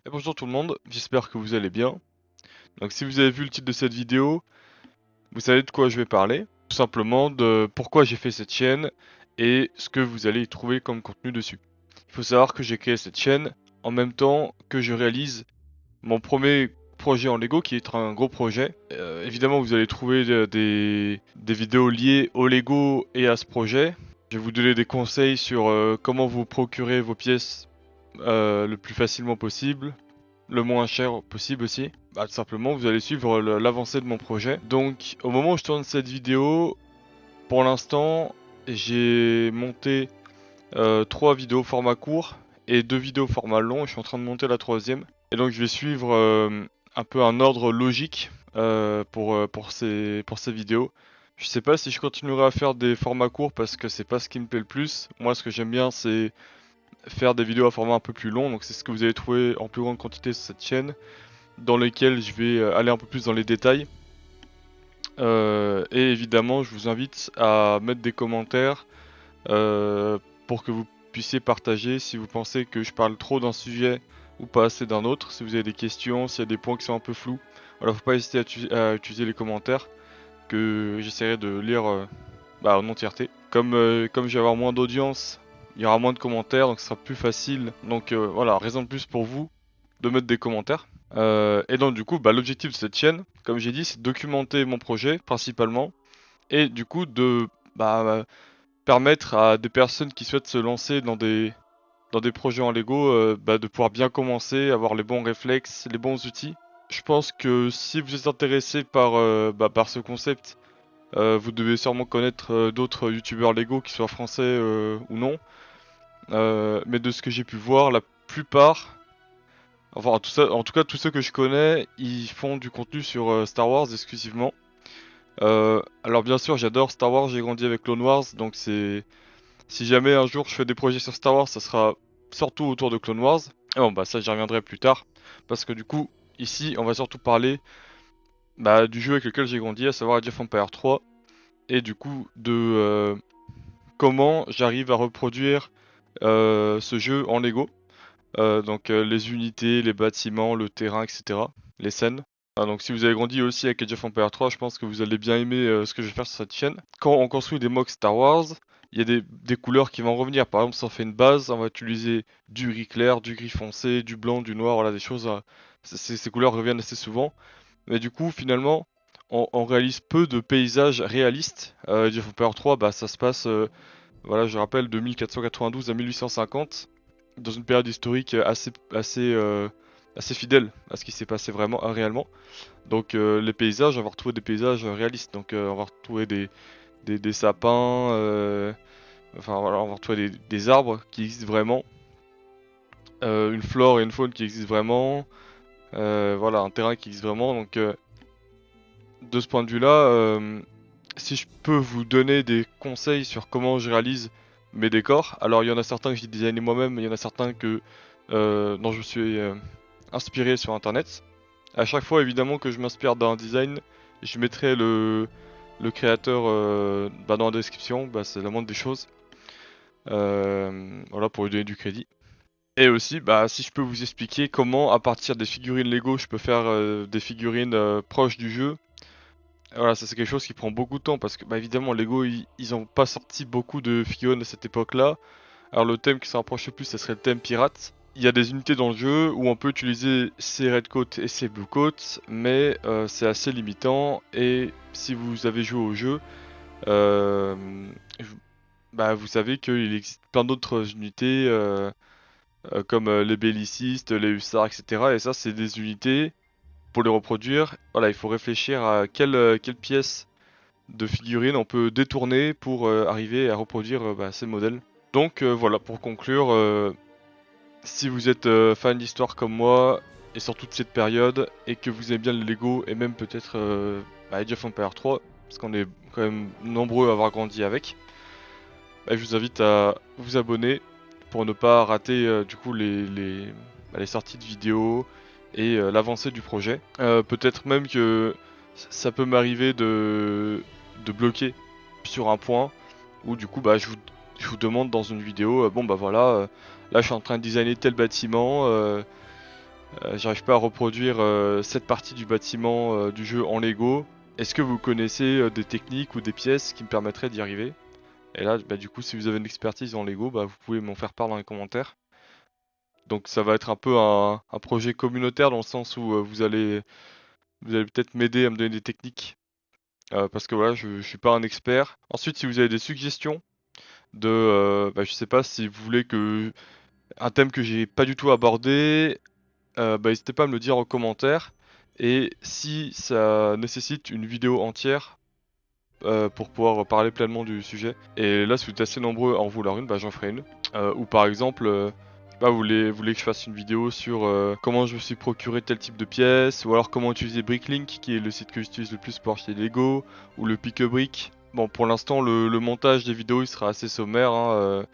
Et bonjour tout le monde, j'espère que vous allez bien. Donc si vous avez vu le titre de cette vidéo, vous savez de quoi je vais parler. Tout simplement de pourquoi j'ai fait cette chaîne et ce que vous allez y trouver comme contenu dessus. Il faut savoir que j'ai créé cette chaîne en même temps que je réalise mon premier projet en Lego qui est un gros projet. Évidemment vous allez trouver des vidéos liées au Lego et à ce projet. Je vais vous donner des conseils sur comment vous procurer vos pièces le plus facilement possible, le moins cher possible aussi. Bah, tout simplement, vous allez suivre l'avancée de mon projet. Donc, au moment où je tourne cette vidéo, pour l'instant, j'ai monté 3 vidéos format court et 2 vidéos format long. Je suis en train de monter la troisième. Et donc, je vais suivre un peu un ordre logique pour ces vidéos. Je sais pas si je continuerai à faire des formats courts parce que c'est pas ce qui me plaît le plus. Moi, ce que j'aime bien, c'est faire des vidéos à format un peu plus long. Donc, c'est ce que vous allez trouver en plus grande quantité sur cette chaîne, dans lesquels je vais aller un peu plus dans les détails. Et évidemment, je vous invite à mettre des commentaires pour que vous puissiez partager si vous pensez que je parle trop d'un sujet ou pas assez d'un autre. Si vous avez des questions, s'il y a des points qui sont un peu flous, voilà, faut pas hésiter à utiliser les commentaires que j'essaierai de lire en entièreté. Comme je vais avoir moins d'audience, il y aura moins de commentaires, donc ce sera plus facile. Donc voilà, raison de plus pour vous de mettre des commentaires. Et donc du coup, l'objectif de cette chaîne, comme j'ai dit, c'est de documenter mon projet principalement, et du coup de permettre à des personnes qui souhaitent se lancer dans des projets en Lego de pouvoir bien commencer, avoir les bons réflexes, les bons outils. Je pense que si vous êtes intéressé par ce concept, vous devez sûrement connaître d'autres youtubeurs Lego, qui soient français ou non. Mais de ce que j'ai pu voir, la plupart, enfin tout ça, en tout cas tous ceux que je connais, ils font du contenu sur Star Wars exclusivement. Alors bien sûr, j'adore Star Wars, j'ai grandi avec Clone Wars, donc c'est si jamais un jour je fais des projets sur Star Wars, ça sera surtout autour de Clone Wars. Et bon ça j'y reviendrai plus tard, parce que du coup ici on va surtout parler du jeu avec lequel j'ai grandi, à savoir Age of Empires 3, et du coup de comment j'arrive à reproduire ce jeu en Lego. Donc les unités, les bâtiments, le terrain, etc. Les scènes. Donc si vous avez grandi aussi avec Age of Empires 3, je pense que vous allez bien aimer ce que je vais faire sur cette chaîne. Quand on construit des mocks Star Wars, il y a des couleurs qui vont revenir. Par exemple, si on fait une base, on va utiliser du gris clair, du gris foncé, du blanc, du noir, voilà des choses. Ces couleurs reviennent assez souvent. Mais du coup, finalement, on réalise peu de paysages réalistes. Age of Empires 3, ça se passe, voilà, je rappelle, de 1492 à 1850, dans une période historique assez fidèle à ce qui s'est passé vraiment réellement. Donc les paysages, on va retrouver des paysages réalistes. Donc on va retrouver des sapins, enfin voilà, on va retrouver des arbres qui existent vraiment, une flore et une faune qui existent vraiment, voilà, un terrain qui existe vraiment. Donc de ce point de vue-là, si je peux vous donner des conseils sur comment je réalise mes décors, alors il y en a certains que j'ai designé moi-même, mais il y en a certains dont je me suis inspiré sur internet. À chaque fois, évidemment, que je m'inspire d'un design, je mettrai le créateur dans la description, c'est la moindre des choses. Voilà, pour lui donner du crédit. Et aussi, si je peux vous expliquer comment, à partir des figurines Lego, je peux faire des figurines proches du jeu. Voilà, ça c'est quelque chose qui prend beaucoup de temps parce que évidemment Lego ils ont pas sorti beaucoup de figurines à cette époque-là. Alors le thème qui s'en rapproche le plus, ça serait le thème pirate. Il y a des unités dans le jeu où on peut utiliser ces red coats et ces blue coats, mais c'est assez limitant. Et si vous avez joué au jeu, euh, vous savez qu'il existe plein d'autres unités comme les bellicistes, les hussards, etc. Et ça, c'est des unités pour les reproduire. Voilà, il faut réfléchir à quelle pièce de figurines on peut détourner pour arriver à reproduire ces modèles. Donc voilà, pour conclure, si vous êtes fan d'histoire comme moi, et surtout de cette période, et que vous aimez bien le Lego, et même peut-être Age of Empires 3, parce qu'on est quand même nombreux à avoir grandi avec, je vous invite à vous abonner pour ne pas rater du coup les sorties de vidéos et l'avancée du projet. Peut-être même que ça peut m'arriver de bloquer sur un point où du coup je vous demande dans une vidéo, voilà, là je suis en train de designer tel bâtiment, j'arrive pas à reproduire cette partie du bâtiment du jeu en Lego. Est-ce que vous connaissez des techniques ou des pièces qui me permettraient d'y arriver? Et là, bah, du coup, si vous avez une expertise en Lego, bah, vous pouvez m'en faire part dans les commentaires. Donc ça va être un peu un projet communautaire dans le sens où vous allez peut-être m'aider à me donner des techniques. Parce que voilà, je suis pas un expert. Ensuite, si vous avez des suggestions de, bah, je sais pas si vous voulez que un thème que j'ai pas du tout abordé, bah, n'hésitez pas à me le dire en commentaire. Et si ça nécessite une vidéo entière pour pouvoir parler pleinement du sujet, et là si vous êtes assez nombreux à en vouloir une, bah, j'en ferai une. Ou par exemple, je sais pas, vous voulez que je fasse une vidéo sur comment je me suis procuré tel type de pièces, ou alors comment utiliser Bricklink, qui est le site que j'utilise le plus pour acheter des Lego, ou le Pick-a-Brick. Bon, pour l'instant, le montage des vidéos il sera assez sommaire, hein,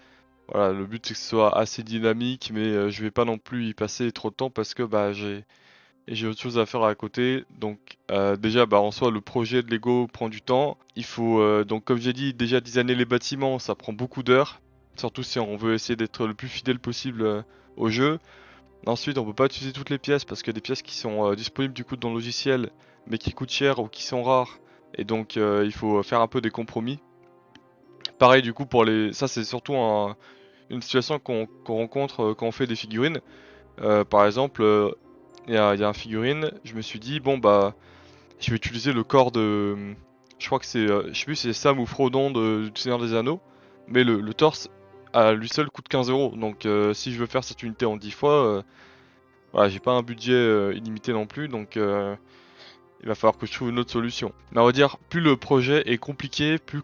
voilà, le but c'est que ce soit assez dynamique, mais je vais pas non plus y passer trop de temps parce que bah j'ai autre chose à faire à côté. Donc déjà bah en soi le projet de Lego prend du temps. Il faut donc comme j'ai dit déjà designer les bâtiments, ça prend beaucoup d'heures. Surtout si on veut essayer d'être le plus fidèle possible au jeu. Ensuite on peut pas utiliser toutes les pièces parce qu'il y a des pièces qui sont disponibles du coup dans le logiciel mais qui coûtent cher ou qui sont rares. Et donc il faut faire un peu des compromis. Pareil du coup pour les... Ça c'est surtout une situation qu'on rencontre quand on fait des figurines. Par exemple, il y a un figurine, je me suis dit, bon bah, je vais utiliser le corps de... Je crois que c'est, je sais plus si c'est Sam ou Frodon du Seigneur des Anneaux, mais le torse à lui seul coûte 15 euros. Donc si je veux faire cette unité en 10 fois, voilà, j'ai pas un budget illimité non plus, donc il va falloir que je trouve une autre solution. Mais on va dire, plus le projet est compliqué, plus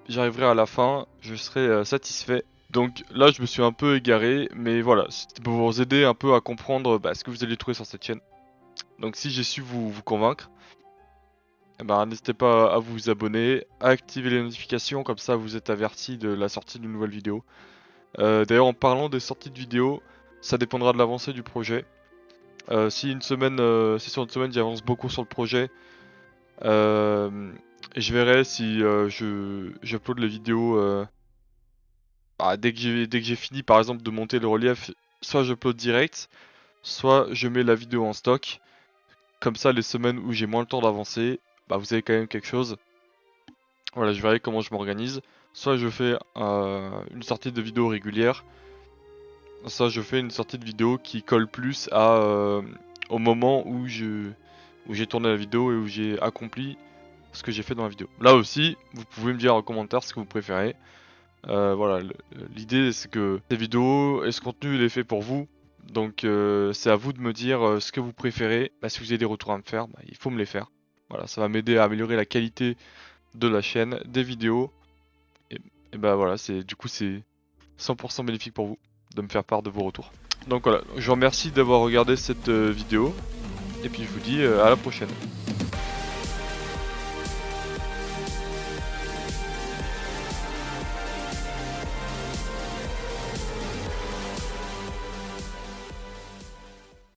j'arriverai à la fin, je serai satisfait. Donc là, je me suis un peu égaré, mais voilà, c'était pour vous aider un peu à comprendre ce que vous allez trouver sur cette chaîne. Donc si j'ai su vous convaincre, eh ben, n'hésitez pas à vous abonner, à activer les notifications, comme ça vous êtes averti de la sortie d'une nouvelle vidéo. D'ailleurs, en parlant des sorties de vidéos, ça dépendra de l'avancée du projet. Si sur une semaine j'avance beaucoup sur le projet, je verrai si j'upload les vidéos dès que j'ai fini par exemple de monter le relief, soit j'upload direct, soit je mets la vidéo en stock. Comme ça, les semaines où j'ai moins le temps d'avancer, bah vous avez quand même quelque chose. Voilà, je verrai comment je m'organise. Soit je fais une sortie de vidéo régulière, soit je fais une sortie de vidéo qui colle plus au moment où j'ai tourné la vidéo et où j'ai accompli ce que j'ai fait dans la vidéo. Là aussi, vous pouvez me dire en commentaire ce que vous préférez. Voilà, l'idée c'est que ces vidéos et ce contenu il est fait pour vous. Donc c'est à vous de me dire ce que vous préférez. Si vous avez des retours à me faire, il faut me les faire. Voilà, ça va m'aider à améliorer la qualité de la chaîne, des vidéos. Et bah voilà, c'est 100% bénéfique pour vous de me faire part de vos retours. Donc voilà, je vous remercie d'avoir regardé cette vidéo. Et puis je vous dis à la prochaine.